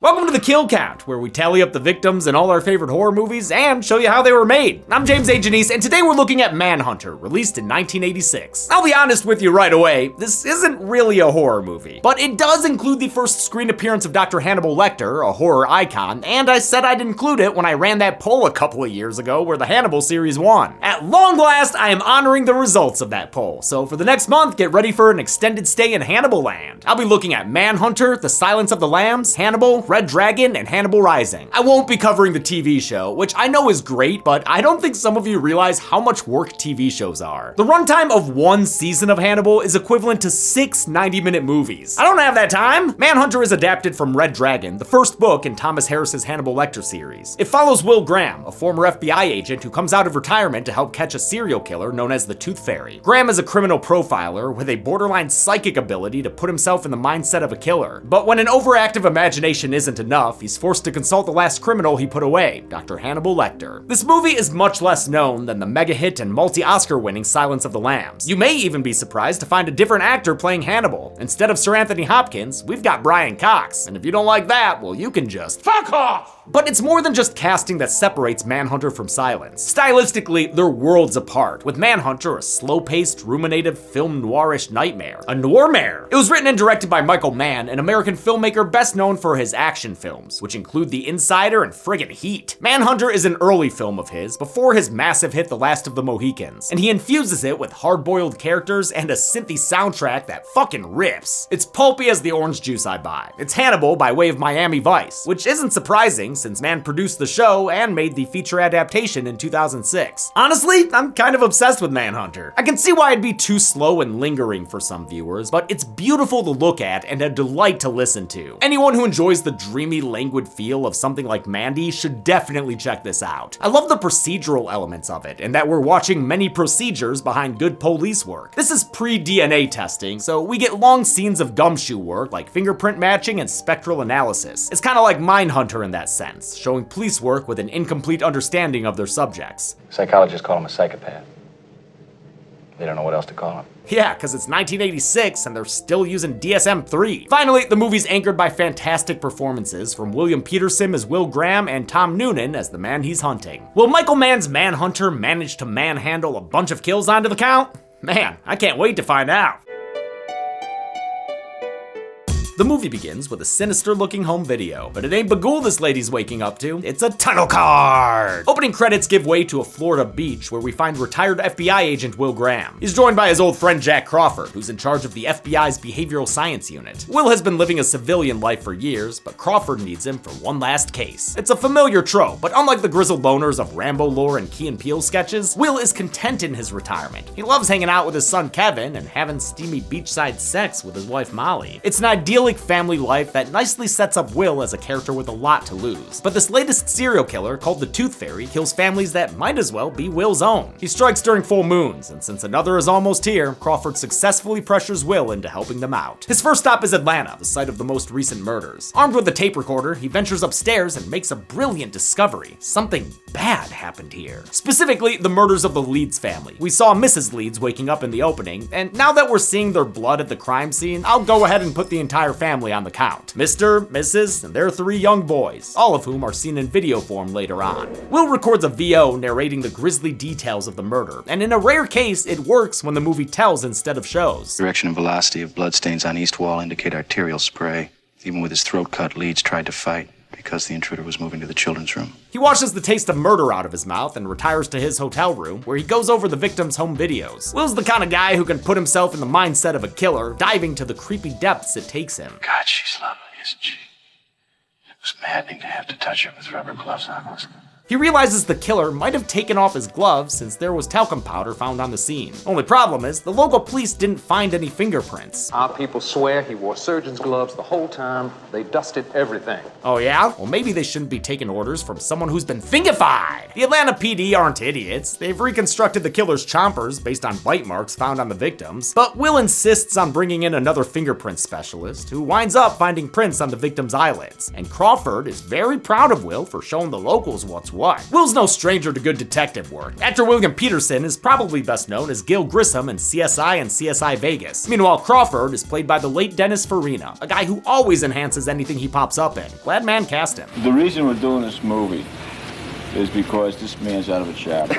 Welcome to the Kill Count, where we tally up the victims in all our favorite horror movies and show you how they were made. I'm James A. Janice, and today we're looking at Manhunter, released in 1986. I'll be honest with you right away, this isn't really a horror movie, but it does include the first screen appearance of Dr. Hannibal Lecter, a horror icon, and I said I'd include it when I ran that poll a couple of years ago where the Hannibal series won. At long last, I am honoring the results of that poll, so for the next month, get ready for an extended stay in Hannibal land. I'll be looking at Manhunter, The Silence of the Lambs, Hannibal, Red Dragon, and Hannibal Rising. I won't be covering the TV show, which I know is great, but I don't think some of you realize how much work TV shows are. The runtime of one season of Hannibal is equivalent to 6 90-minute movies. I don't have that time. Manhunter is adapted from Red Dragon, the first book in Thomas Harris's Hannibal Lecter series. It follows Will Graham, a former FBI agent who comes out of retirement to help catch a serial killer known as the Tooth Fairy. Graham is a criminal profiler with a borderline psychic ability to put himself in the mindset of a killer. But when an overactive imagination isn't enough, he's forced to consult the last criminal he put away, Dr. Hannibal Lecter. This movie is much less known than the mega hit and multi-Oscar winning Silence of the Lambs. You may even be surprised to find a different actor playing Hannibal. Instead of Sir Anthony Hopkins, we've got Brian Cox, and if you don't like that, well, you can just fuck off! But it's more than just casting that separates Manhunter from Silence. Stylistically, they're worlds apart, with Manhunter a slow-paced, ruminative, film noirish nightmare. A noirmare! It was written and directed by Michael Mann, an American filmmaker best known for his action films, which include The Insider and friggin' Heat. Manhunter is an early film of his, before his massive hit The Last of the Mohicans, and he infuses it with hard-boiled characters and a synthy soundtrack that fucking rips. It's pulpy as the orange juice I buy. It's Hannibal by way of Miami Vice, which isn't surprising since Mann produced the show and made the feature adaptation in 2006. Honestly, I'm kind of obsessed with Manhunter. I can see why it'd be too slow and lingering for some viewers, but it's beautiful to look at and a delight to listen to. Anyone who enjoys the dreamy, languid feel of something like Mandy should definitely check this out. I love the procedural elements of it, and that we're watching many procedures behind good police work. This is pre-DNA testing, so we get long scenes of gumshoe work like fingerprint matching and spectral analysis. It's kind of like Mindhunter in that sense, showing police work with an incomplete understanding of their subjects. Psychologists call him a psychopath. They don't know what else to call him. Yeah, because it's 1986 and they're still using DSM-3. Finally, the movie's anchored by fantastic performances from William Peterson as Will Graham and Tom Noonan as the man he's hunting. Will Michael Mann's Manhunter manage to manhandle a bunch of kills onto the count? Man, I can't wait to find out. The movie begins with a sinister-looking home video, but it ain't Bagul this lady's waking up to, it's a title card! Opening credits give way to a Florida beach where we find retired FBI agent Will Graham. He's joined by his old friend Jack Crawford, who's in charge of the FBI's behavioral science unit. Will has been living a civilian life for years, but Crawford needs him for one last case. It's a familiar trope, but unlike the grizzled loners of Rambo lore and Key and Peele sketches, Will is content in his retirement. He loves hanging out with his son Kevin and having steamy beachside sex with his wife Molly. It's an idyllic family life that nicely sets up Will as a character with a lot to lose. But this latest serial killer, called the Tooth Fairy, kills families that might as well be Will's own. He strikes during full moons, and since another is almost here, Crawford successfully pressures Will into helping them out. His first stop is Atlanta, the site of the most recent murders. Armed with a tape recorder, he ventures upstairs and makes a brilliant discovery. Something bad happened here. Specifically, the murders of the Leeds family. We saw Mrs. Leeds waking up in the opening, and now that we're seeing their blood at the crime scene, I'll go ahead and put the entire family on the count. Mr., Mrs., and their 3 young boys, all of whom are seen in video form later on. Will records a VO narrating the grisly details of the murder, and in a rare case, it works when the movie tells instead of shows. Direction and velocity of bloodstains on east wall indicate arterial spray. Even with his throat cut, Leeds tried to fight because the intruder was moving to the children's room. He washes the taste of murder out of his mouth and retires to his hotel room, where he goes over the victim's home videos. Will's the kind of guy who can put himself in the mindset of a killer, diving to the creepy depths it takes him. God, she's lovely, isn't she? It was maddening to have to touch her with rubber gloves on, wasn't it? He realizes the killer might have taken off his gloves since there was talcum powder found on the scene. Only problem is, the local police didn't find any fingerprints. Our people swear he wore surgeon's gloves the whole time. They dusted everything. Oh yeah? Well, maybe they shouldn't be taking orders from someone who's been fingified. The Atlanta PD aren't idiots. They've reconstructed the killer's chompers based on bite marks found on the victims. But Will insists on bringing in another fingerprint specialist who winds up finding prints on the victim's eyelids. And Crawford is very proud of Will for showing the locals what's what. Will's no stranger to good detective work. Actor William Peterson is probably best known as Gil Grissom in CSI and CSI Vegas. Meanwhile, Crawford is played by the late Dennis Farina, a guy who always enhances anything he pops up in. Glad man cast him. The reason we're doing this movie is because this man's out of a job.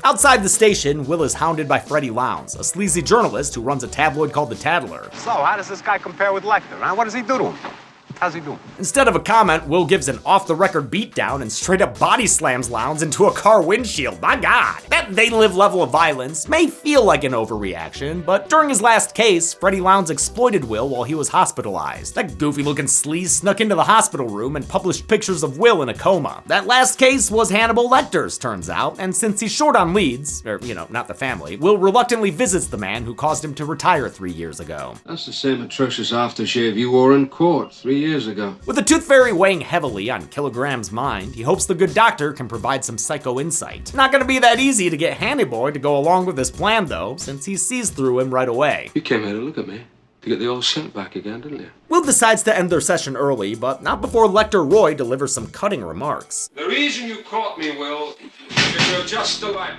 Outside the station, Will is hounded by Freddie Lowndes, a sleazy journalist who runs a tabloid called The Tattler. So, how does this guy compare with Lecter, huh? What does he do to him? How's he doing? Instead of a comment, Will gives an off-the-record beatdown and straight up body slams Lowndes into a car windshield. My God. That They Live level of violence may feel like an overreaction, but during his last case, Freddie Lowndes exploited Will while he was hospitalized. That goofy-looking sleaze snuck into the hospital room and published pictures of Will in a coma. That last case was Hannibal Lecter's, turns out, and since he's short on leads, or, not the family, Will reluctantly visits the man who caused him to retire 3 years ago. That's the same atrocious aftershave you wore in court 3 years ago. With the Tooth Fairy weighing heavily on Kilogram's mind, he hopes the good doctor can provide some psycho insight. Not gonna be that easy to get Handy Boy to go along with his plan though, since he sees through him right away. You came here to look at me, to get the old scent back again, didn't you? Will decides to end their session early, but not before Lecter Roy delivers some cutting remarks. The reason you caught me, Will, is you're just alike.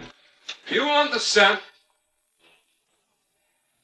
You want the scent?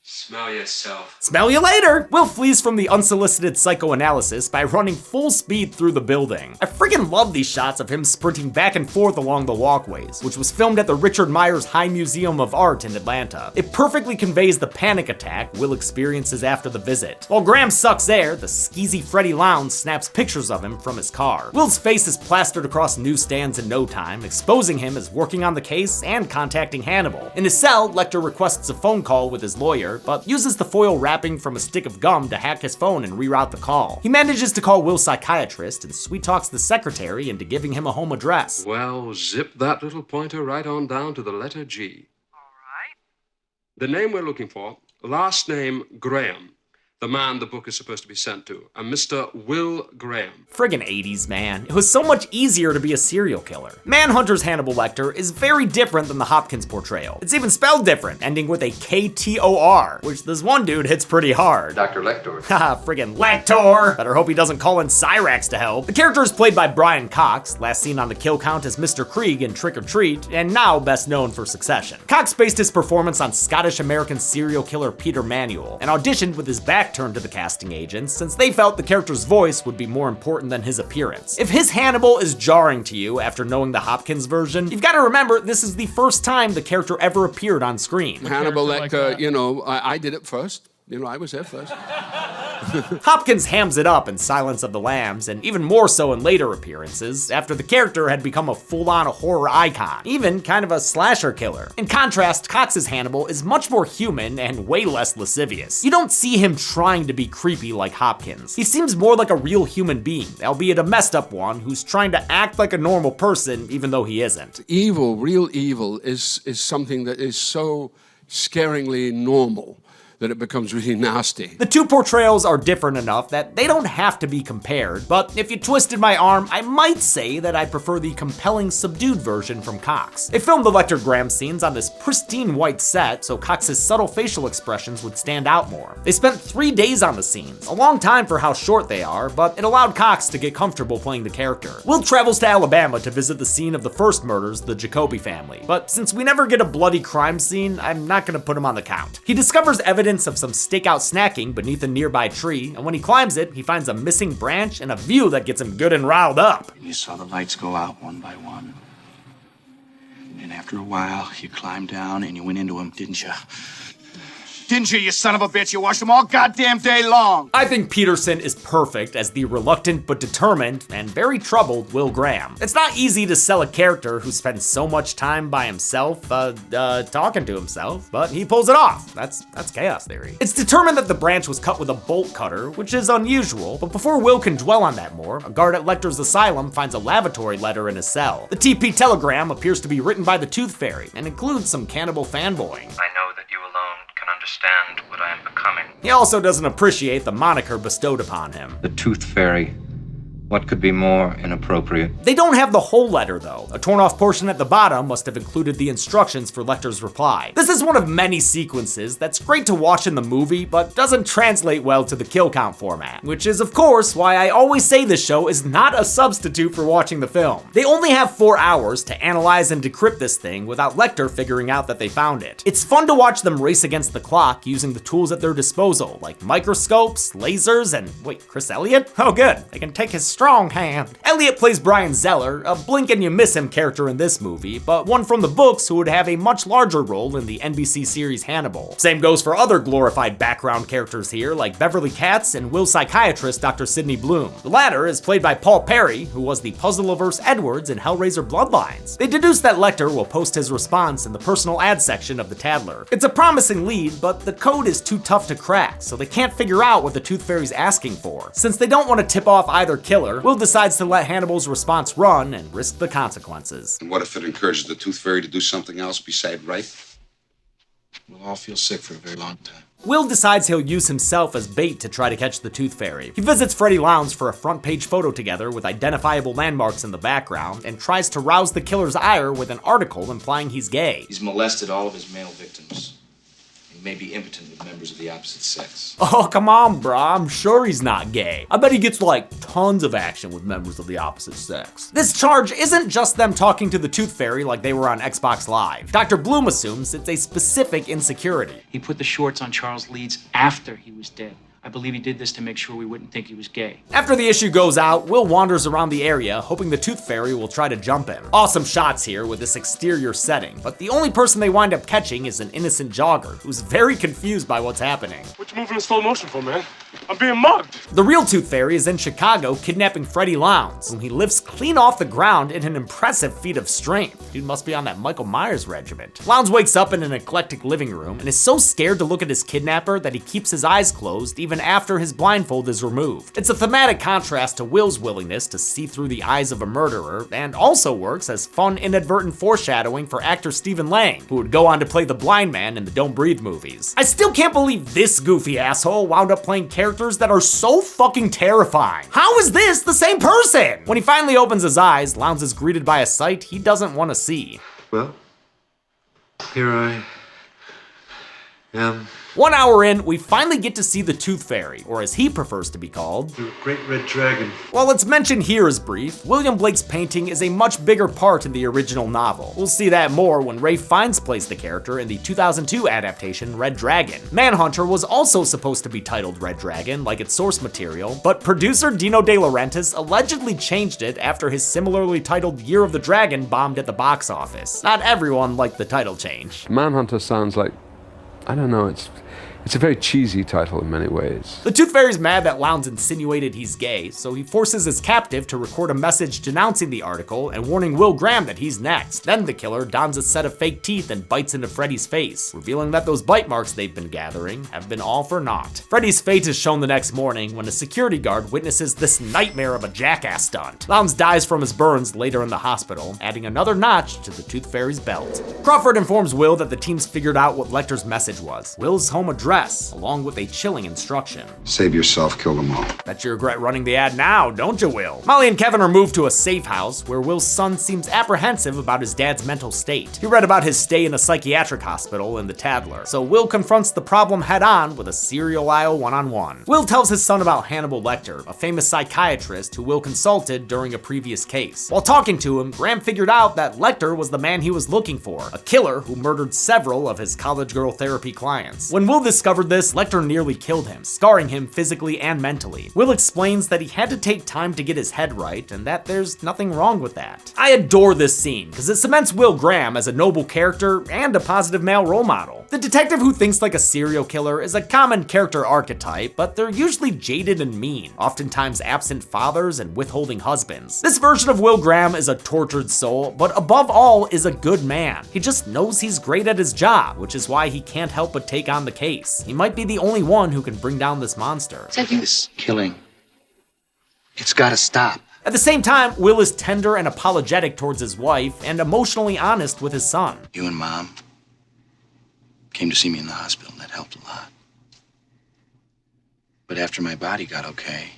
Smell yourself. Smell you later! Will flees from the unsolicited psychoanalysis by running full speed through the building. I freaking love these shots of him sprinting back and forth along the walkways, which was filmed at the Richard Myers High Museum of Art in Atlanta. It perfectly conveys the panic attack Will experiences after the visit. While Graham sucks air, the skeezy Freddie Lowndes snaps pictures of him from his car. Will's face is plastered across newsstands in no time, exposing him as working on the case and contacting Hannibal. In his cell, Lecter requests a phone call with his lawyer, but uses the foil wrapping from a stick of gum to hack his phone and reroute the call. He manages to call Will's psychiatrist and sweet talks the secretary into giving him a home address. Well, zip that little pointer right on down to the letter G. All right. The name we're looking for, last name Graham. The man the book is supposed to be sent to, a Mr. Will Graham. Friggin' 80s, man. It was so much easier to be a serial killer. Manhunter's Hannibal Lecter is very different than the Hopkins portrayal. It's even spelled different, ending with a K-T-O-R, which this one dude hits pretty hard. Dr. Lecter. Haha, friggin' Lector! Better hope he doesn't call in Cyrax to help. The character is played by Brian Cox, last seen on the kill count as Mr. Krieg in Trick or Treat, and now best known for Succession. Cox based his performance on Scottish-American serial killer Peter Manuel, and auditioned with his back turned to the casting agents since they felt the character's voice would be more important than his appearance. If his Hannibal is jarring to you after knowing the Hopkins version, you've got to remember this is the first time the character ever appeared on screen. Hannibal Lecter, I did it first. I was there first. Hopkins hams it up in Silence of the Lambs, and even more so in later appearances, after the character had become a full-on horror icon, even kind of a slasher killer. In contrast, Cox's Hannibal is much more human and way less lascivious. You don't see him trying to be creepy like Hopkins. He seems more like a real human being, albeit a messed up one, who's trying to act like a normal person even though he isn't. Evil, real evil, is something that is so scaringly normal that it becomes really nasty. The two portrayals are different enough that they don't have to be compared, but if you twisted my arm, I might say that I prefer the compelling, subdued version from Cox. They filmed the Lecter Graham scenes on this pristine white set, so Cox's subtle facial expressions would stand out more. They spent 3 days on the scenes, a long time for how short they are, but it allowed Cox to get comfortable playing the character. Will travels to Alabama to visit the scene of the first murders, the Jacoby family, but since we never get a bloody crime scene, I'm not gonna put him on the count. He discovers evidence of some stakeout snacking beneath a nearby tree, and when he climbs it, he finds a missing branch and a view that gets him good and riled up. You saw the lights go out one by one. And after a while, you climbed down and you went into them, didn't you? Didn't you, you son of a bitch? You watched them all goddamn day long. I think Peterson is perfect as the reluctant but determined and very troubled Will Graham. It's not easy to sell a character who spends so much time by himself, talking to himself, but he pulls it off. That's chaos theory. It's determined that the branch was cut with a bolt cutter, which is unusual, but before Will can dwell on that more, a guard at Lecter's asylum finds a lavatory letter in his cell. The TP telegram appears to be written by the Tooth Fairy and includes some cannibal fanboying. I know that you alone can understand what I am becoming. He also doesn't appreciate the moniker bestowed upon him. The Tooth Fairy What could be more inappropriate? They don't have the whole letter though. A torn off portion at the bottom must have included the instructions for Lecter's reply. This is one of many sequences that's great to watch in the movie, but doesn't translate well to the kill count format, which is of course why I always say this show is not a substitute for watching the film. They only have 4 hours to analyze and decrypt this thing without Lecter figuring out that they found it. It's fun to watch them race against the clock using the tools at their disposal, like microscopes, lasers, and wait, Chris Elliott? Oh good, they can take his strong hand. Elliott plays Brian Zeller, a blink and you miss him character in this movie, but one from the books who would have a much larger role in the NBC series Hannibal. Same goes for other glorified background characters here, like Beverly Katz and Will's psychiatrist Dr. Sidney Bloom. The latter is played by Paul Perry, who was the puzzle-averse Edwards in Hellraiser Bloodlines. They deduce that Lecter will post his response in the personal ad section of the Tadler. It's a promising lead, but the code is too tough to crack, so they can't figure out what the Tooth Fairy's asking for. Since they don't want to tip off either killer, Will decides to let Hannibal's response run and risk the consequences. And what if it encourages the Tooth Fairy to do something else beside rape? We'll all feel sick for a very long time. Will decides he'll use himself as bait to try to catch the Tooth Fairy. He visits Freddie Lounds for a front page photo together with identifiable landmarks in the background and tries to rouse the killer's ire with an article implying he's gay. He's molested all of his male victims. He may be impotent with members of the opposite sex. Oh, come on, brah. I'm sure he's not gay. I bet he gets like tons of action with members of the opposite sex. This charge isn't just them talking to the Tooth Fairy like they were on Xbox Live. Dr. Bloom assumes it's a specific insecurity. He put the shorts on Charles Leeds after he was dead. I believe he did this to make sure we wouldn't think he was gay. After the issue goes out, Will wanders around the area, hoping the Tooth Fairy will try to jump him. Awesome shots here with this exterior setting, but the only person they wind up catching is an innocent jogger, who's very confused by what's happening. What you moving in slow motion for, man? I'm being mugged. The real Tooth Fairy is in Chicago kidnapping Freddie Lounds, whom he lifts clean off the ground in an impressive feat of strength. Dude must be on that Michael Myers regiment. Lounds wakes up in an eclectic living room and is so scared to look at his kidnapper that he keeps his eyes closed even after his blindfold is removed. It's a thematic contrast to Will's willingness to see through the eyes of a murderer, and also works as fun inadvertent foreshadowing for actor Stephen Lang, who would go on to play the blind man in the Don't Breathe movies. I still can't believe this goofy asshole wound up playing characters that are so fucking terrifying. How is this the same person? When he finally opens his eyes, Lounds is greeted by a sight he doesn't want to see. Well, here I am. 1 hour in, we finally get to see the Tooth Fairy, or as he prefers to be called, The Great Red Dragon. While it's mentioned here as brief, William Blake's painting is a much bigger part in the original novel. We'll see that more when Ray Fiennes plays the character in the 2002 adaptation Red Dragon. Manhunter was also supposed to be titled Red Dragon, like its source material, but producer Dino De Laurentiis allegedly changed it after his similarly titled Year of the Dragon bombed at the box office. Not everyone liked the title change. Manhunter sounds like, I don't know, it's a very cheesy title in many ways. The Tooth Fairy's mad that Lounds insinuated he's gay, so he forces his captive to record a message denouncing the article and warning Will Graham that he's next. Then the killer dons a set of fake teeth and bites into Freddy's face, revealing that those bite marks they've been gathering have been all for naught. Freddy's fate is shown the next morning when a security guard witnesses this nightmare of a jackass stunt. Lounds dies from his burns later in the hospital, adding another notch to the Tooth Fairy's belt. Crawford informs Will that the team's figured out what Lecter's message was. Will's home address, along with a chilling instruction. Save yourself, kill them all. Bet you regret running the ad now, don't you, Will? Molly and Kevin are moved to a safe house where Will's son seems apprehensive about his dad's mental state. He read about his stay in a psychiatric hospital in the Tadler, so Will confronts the problem head on with a serial one-on-one. Will tells his son about Hannibal Lecter, a famous psychiatrist who Will consulted during a previous case. While talking to him, Graham figured out that Lecter was the man he was looking for, a killer who murdered several of his college girl therapy clients. When Will discovered this, Lecter nearly killed him, scarring him physically and mentally. Will explains that he had to take time to get his head right, and that there's nothing wrong with that. I adore this scene, because it cements Will Graham as a noble character and a positive male role model. The detective who thinks like a serial killer is a common character archetype, but they're usually jaded and mean, oftentimes absent fathers and withholding husbands. This version of Will Graham is a tortured soul, but above all is a good man. He just knows he's great at his job, which is why he can't help but take on the case. He might be the only one who can bring down this monster. This killing, it's gotta stop. At the same time, Will is tender and apologetic towards his wife and emotionally honest with his son. You and Mom came to see me in the hospital, and that helped a lot. But after my body got okay,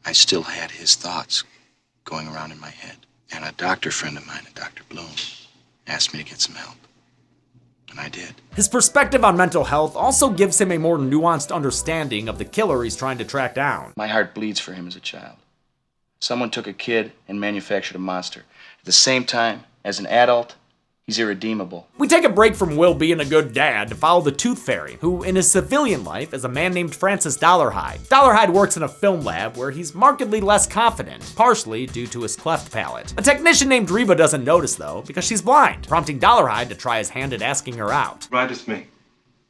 I still had his thoughts going around in my head. And a doctor friend of mine, a Dr. Bloom, asked me to get some help. And I did. His perspective on mental health also gives him a more nuanced understanding of the killer he's trying to track down. My heart bleeds for him as a child. Someone took a kid and manufactured a monster. At the same time, as an adult, he's irredeemable. We take a break from Will being a good dad to follow the Tooth Fairy, who in his civilian life is a man named Francis Dollarhide. Dollarhide works in a film lab where he's markedly less confident, partially due to his cleft palate. A technician named Reba doesn't notice though, because she's blind, prompting Dollarhide to try his hand at asking her out. Ride with me.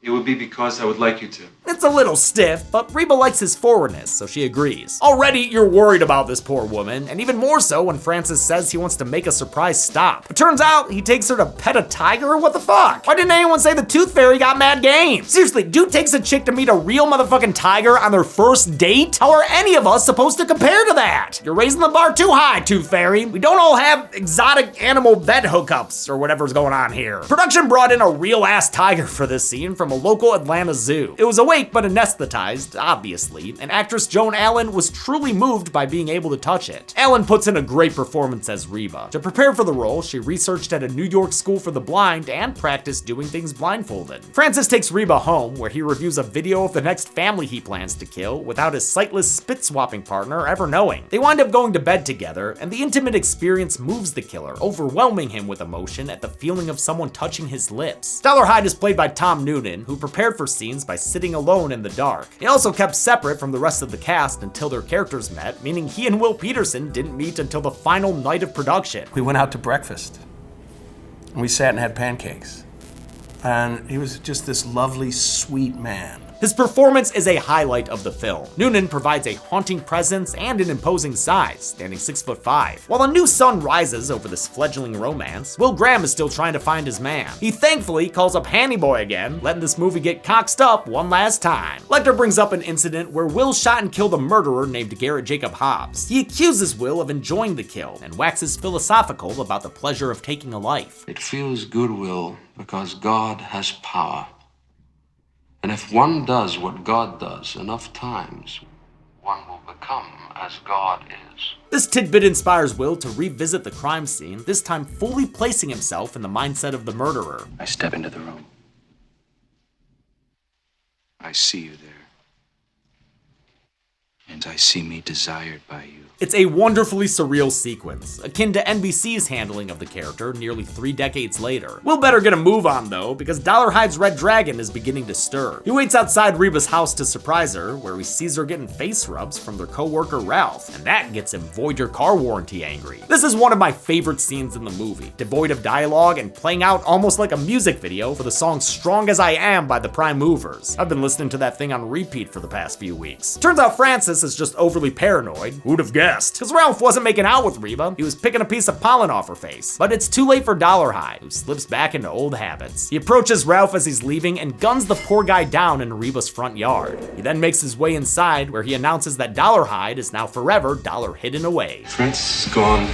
It would be because I would like you to. It's a little stiff, but Reba likes his forwardness, so she agrees. Already, you're worried about this poor woman, and even more so when Francis says he wants to make a surprise stop. It turns out he takes her to pet a tiger? What the fuck? Why didn't anyone say the Tooth Fairy got mad game? Seriously, dude takes a chick to meet a real motherfucking tiger on their first date? How are any of us supposed to compare to that? You're raising the bar too high, Tooth Fairy. We don't all have exotic animal bed hookups or whatever's going on here. Production brought in a real-ass tiger for this scene from a local Atlanta zoo. It was awake but anesthetized, obviously, and actress Joan Allen was truly moved by being able to touch it. Allen puts in a great performance as Reba. To prepare for the role, she researched at a New York school for the blind and practiced doing things blindfolded. Francis takes Reba home, where he reviews a video of the next family he plans to kill without his sightless spit-swapping partner ever knowing. They wind up going to bed together, and the intimate experience moves the killer, overwhelming him with emotion at the feeling of someone touching his lips. Dollarhide is played by Tom Noonan, who prepared for scenes by sitting alone in the dark. He also kept separate from the rest of the cast until their characters met, meaning he and Will Peterson didn't meet until the final night of production. We went out to breakfast, and we sat and had pancakes. And he was just this lovely, sweet man. His performance is a highlight of the film. Noonan provides a haunting presence and an imposing size, standing 6'5". While a new sun rises over this fledgling romance, Will Graham is still trying to find his man. He thankfully calls up Hanny Boy again, letting this movie get coxed up one last time. Lecter brings up an incident where Will shot and killed a murderer named Garrett Jacob Hobbs. He accuses Will of enjoying the kill and waxes philosophical about the pleasure of taking a life. It feels good, Will, because God has power. And if one does what God does enough times, one will become as God is. This tidbit inspires Will to revisit the crime scene, this time fully placing himself in the mindset of the murderer. I step into the room. I see you there. And I see me desired by you. It's a wonderfully surreal sequence, akin to NBC's handling of the character nearly 3 decades later. Will better get a move on though, because Dollarhide's Red Dragon is beginning to stir. He waits outside Reba's house to surprise her, where he sees her getting face rubs from their co-worker Ralph, and that gets him void your car warranty angry. This is one of my favorite scenes in the movie, devoid of dialogue and playing out almost like a music video for the song Strong As I Am by the Prime Movers. I've been listening to that thing on repeat for the past few weeks. Turns out Francis is just overly paranoid. Who'd have guessed? Because Ralph wasn't making out with Reba, he was picking a piece of pollen off her face. But it's too late for Dollarhide, who slips back into old habits. He approaches Ralph as he's leaving and guns the poor guy down in Reba's front yard. He then makes his way inside, where he announces that Dollarhide is now forever dollar hidden away. Francis is gone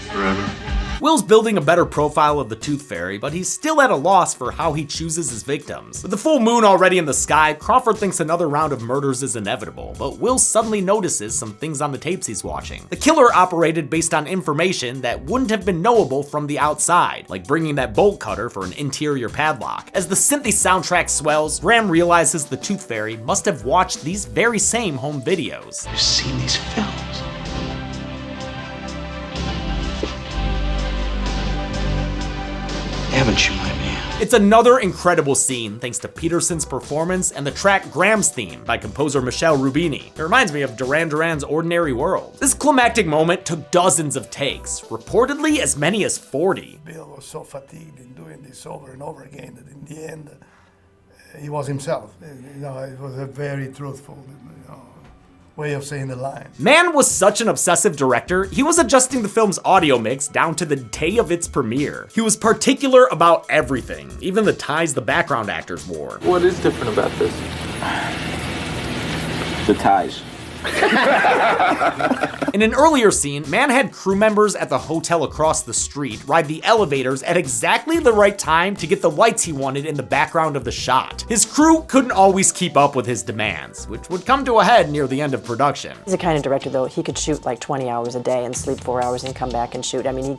forever. Will's building a better profile of the Tooth Fairy, but he's still at a loss for how he chooses his victims. With the full moon already in the sky, Crawford thinks another round of murders is inevitable, but Will suddenly notices some things on the tapes he's watching. The killer operated based on information that wouldn't have been knowable from the outside, like bringing that bolt cutter for an interior padlock. As the synthy soundtrack swells, Graham realizes the Tooth Fairy must have watched these very same home videos. You've seen these films. Haven't you, my man? It's another incredible scene thanks to Peterson's performance and the track Graham's Theme by composer Michel Rubini. It reminds me of Duran Duran's Ordinary World. This climactic moment took dozens of takes, reportedly as many as 40. Bill was so fatigued in doing this over and over again that in the end, he was himself. You know, it was a very truthful, way of saying the line. Man was such an obsessive director, he was adjusting the film's audio mix down to the day of its premiere. He was particular about everything, even the ties the background actors wore. What is different about this? The ties. In an earlier scene, Mann had crew members at the hotel across the street ride the elevators at exactly the right time to get the lights he wanted in the background of the shot. His crew couldn't always keep up with his demands, which would come to a head near the end of production. He's the kind of director, though, he could shoot like 20 hours a day and sleep 4 hours and come back and shoot. I mean,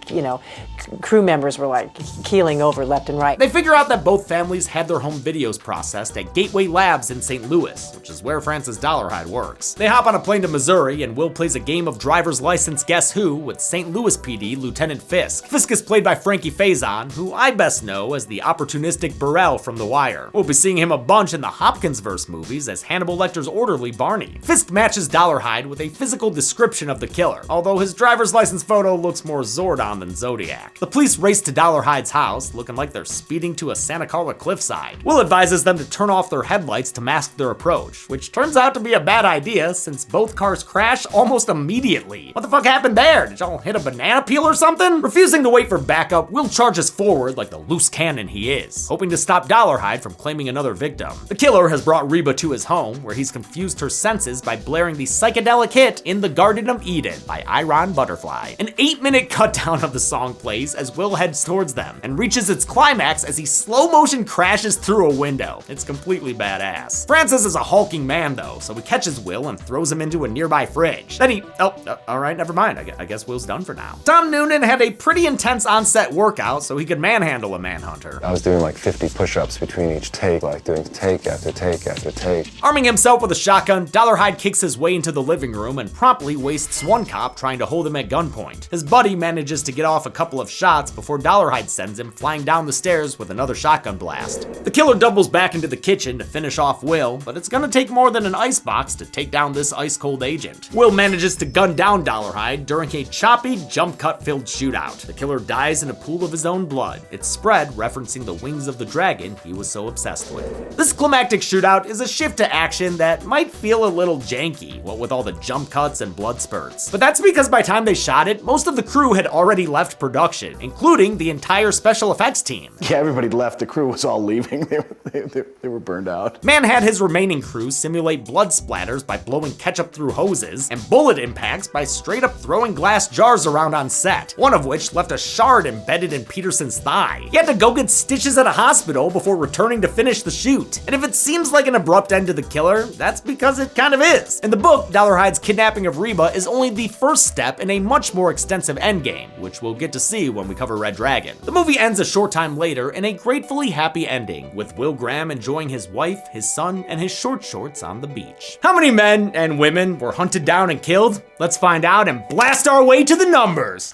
crew members were like keeling over left and right. They figure out that both families had their home videos processed at Gateway Labs in St. Louis, which is where Francis Dollarhide works. They hop on a plane to Missouri, and Will plays a game of driver's license Guess Who with St. Louis PD Lieutenant Fisk. Fisk is played by Frankie Faison, who I best know as the opportunistic Burrell from The Wire. We'll be seeing him a bunch in the Hopkinsverse movies as Hannibal Lecter's orderly Barney. Fisk matches Dollarhide with a physical description of the killer, although his driver's license photo looks more Zordon than Zodiac. The police race to Dollarhide's house, looking like they're speeding to a Santa Carla cliffside. Will advises them to turn off their headlights to mask their approach, which turns out to be a bad idea since both cars crash almost immediately. What the fuck happened there? Did y'all hit a banana peel or something? Refusing to wait for backup, Will charges forward like the loose cannon he is, hoping to stop Dollarhide from claiming another victim. The killer has brought Reba to his home, where he's confused her senses by blaring the psychedelic hit In the Garden of Eden by Iron Butterfly. An 8-minute cutdown of the song plays as Will heads towards them, and reaches its climax as he slow motion crashes through a window. It's completely badass. Francis is a hulking man though, so he catches Will and throws him into a nearby fridge. Then alright, never mind. I guess Will's done for now. Tom Noonan had a pretty intense on-set workout so he could manhandle a Manhunter. I was doing like 50 push-ups between each take, like doing take after take after take. Arming himself with a shotgun, Dollarhide kicks his way into the living room and promptly wastes one cop trying to hold him at gunpoint. His buddy manages to get off a couple of shots before Dollarhide sends him flying down the stairs with another shotgun blast. The killer doubles back into the kitchen to finish off Will, but it's gonna take more than an icebox to take down this ice-cold agent. Will manages to gun down Dollarhide during a choppy, jump cut-filled shootout. The killer dies in a pool of his own blood. It's spread referencing the wings of the dragon he was so obsessed with. This climactic shootout is a shift to action that might feel a little janky, what with all the jump cuts and blood spurts. But that's because by the time they shot it, most of the crew had already left production, including the entire special effects team. Yeah, everybody left. The crew was all leaving. They were burned out. Mann had his remaining crew simulate blood splatters by blowing ketchup through hoses, and bullet impacts by straight up throwing glass jars around on set, one of which left a shard embedded in Peterson's thigh. He had to go get stitches at a hospital before returning to finish the shoot. And if it seems like an abrupt end to the killer, that's because it kind of is. In the book, Dollarhide's kidnapping of Reba is only the first step in a much more extensive endgame, which we'll get to see when we cover Red Dragon. The movie ends a short time later in a gratefully happy ending, with Will Graham enjoying his wife, his son, and his short shorts on the beach. How many men and women were hunted down and killed? Let's find out and blast our way to the numbers.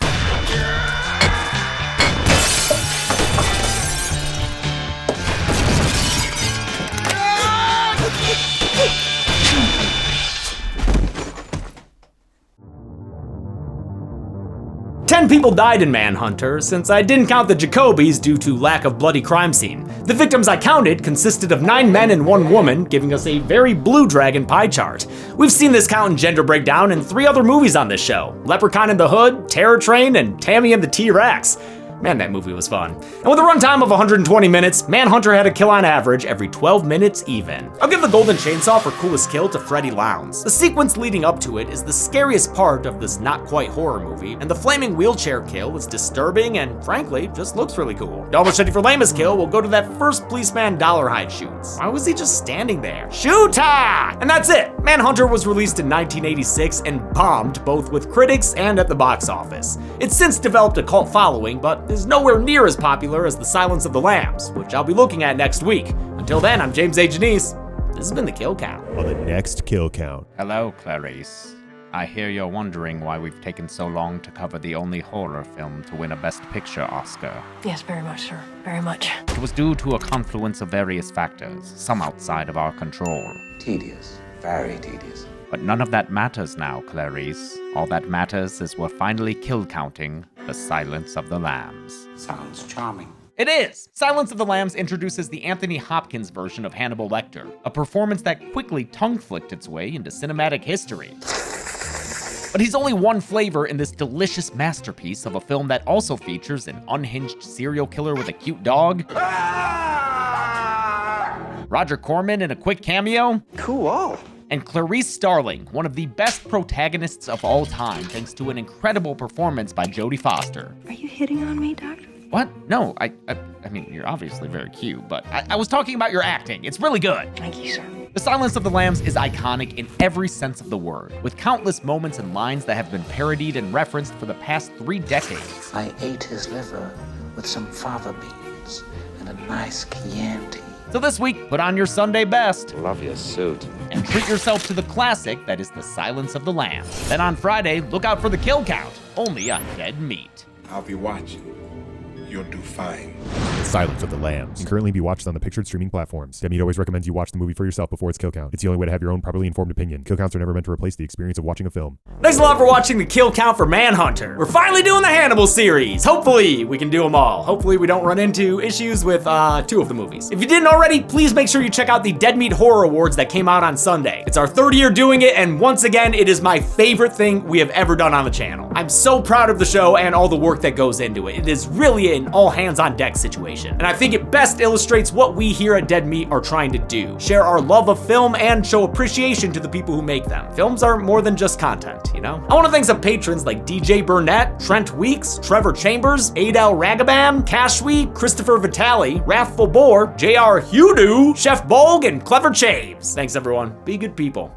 10 people died in Manhunter, since I didn't count the Jacobys due to lack of bloody crime scene. The victims I counted consisted of 9 men and 1 woman, giving us a very blue dragon pie chart. We've seen this count and gender breakdown in 3 other movies on this show: Leprechaun in the Hood, Terror Train, and Tammy and the T-Rex. Man, that movie was fun. And with a runtime of 120 minutes, Manhunter had a kill on average every 12 minutes even. I'll give the Golden Chainsaw for coolest kill to Freddie Lowndes. The sequence leading up to it is the scariest part of this not quite horror movie, and the flaming wheelchair kill is disturbing and, frankly, just looks really cool. Dollar Machete for lamest kill will go to that first policeman Dollarhide shoots. Why was he just standing there? Shoot-ah! And that's it! Manhunter was released in 1986 and bombed both with critics and at the box office. It's since developed a cult following, but is nowhere near as popular as The Silence of the Lambs, which I'll be looking at next week. Until then, I'm James A. Janice. This has been The Kill Count. On the next Kill Count. Hello, Clarice. I hear you're wondering why we've taken so long to cover the only horror film to win a Best Picture Oscar. Yes, very much, sir. Very much. It was due to a confluence of various factors, some outside of our control. Tedious. Very tedious. But none of that matters now, Clarice. All that matters is we're finally kill counting The Silence of the Lambs. Sounds charming. It is! Silence of the Lambs introduces the Anthony Hopkins version of Hannibal Lecter, a performance that quickly tongue-flicked its way into cinematic history. But he's only one flavor in this delicious masterpiece of a film that also features an unhinged serial killer with a cute dog, Roger Corman in a quick cameo, Cool. and Clarice Starling, one of the best protagonists of all time, thanks to an incredible performance by Jodie Foster. Are you hitting on me, Doctor? What? No, I mean, you're obviously very cute, but I was talking about your acting. It's really good. Thank you, sir. The Silence of the Lambs is iconic in every sense of the word, with countless moments and lines that have been parodied and referenced for the past 3 decades. I ate his liver with some fava beans and a nice Chianti. So this week, put on your Sunday best. Love your suit. And treat yourself to the classic that is The Silence of the Lambs. Then on Friday, look out for the kill count, only on Dead Meat. I'll be watching. You'll do fine. Silence of the Lambs can currently be watched on the pictured streaming platforms. Dead Meat always recommends you watch the movie for yourself before its kill count. It's the only way to have your own properly informed opinion. Kill counts are never meant to replace the experience of watching a film. Thanks a lot for watching the kill count for Manhunter. We're finally doing the Hannibal series. Hopefully we can do them all. Hopefully we don't run into issues with 2 of the movies. If you didn't already, please make sure you check out the Dead Meat Horror Awards that came out on Sunday. It's our 3rd year doing it, and once again, it is my favorite thing we have ever done on the channel. I'm so proud of the show and all the work that goes into it. It is really an all hands on deck situation. And I think it best illustrates what we here at Dead Meat are trying to do. Share our love of film and show appreciation to the people who make them. Films are more than just content, you know? I want to thank some patrons like DJ Burnett, Trent Weeks, Trevor Chambers, Adel Ragabam, Cashwe, Christopher Vitale, Wrathful Boar, JR Hudu, Chef Bolg, and Clever Chaves. Thanks everyone. Be good people.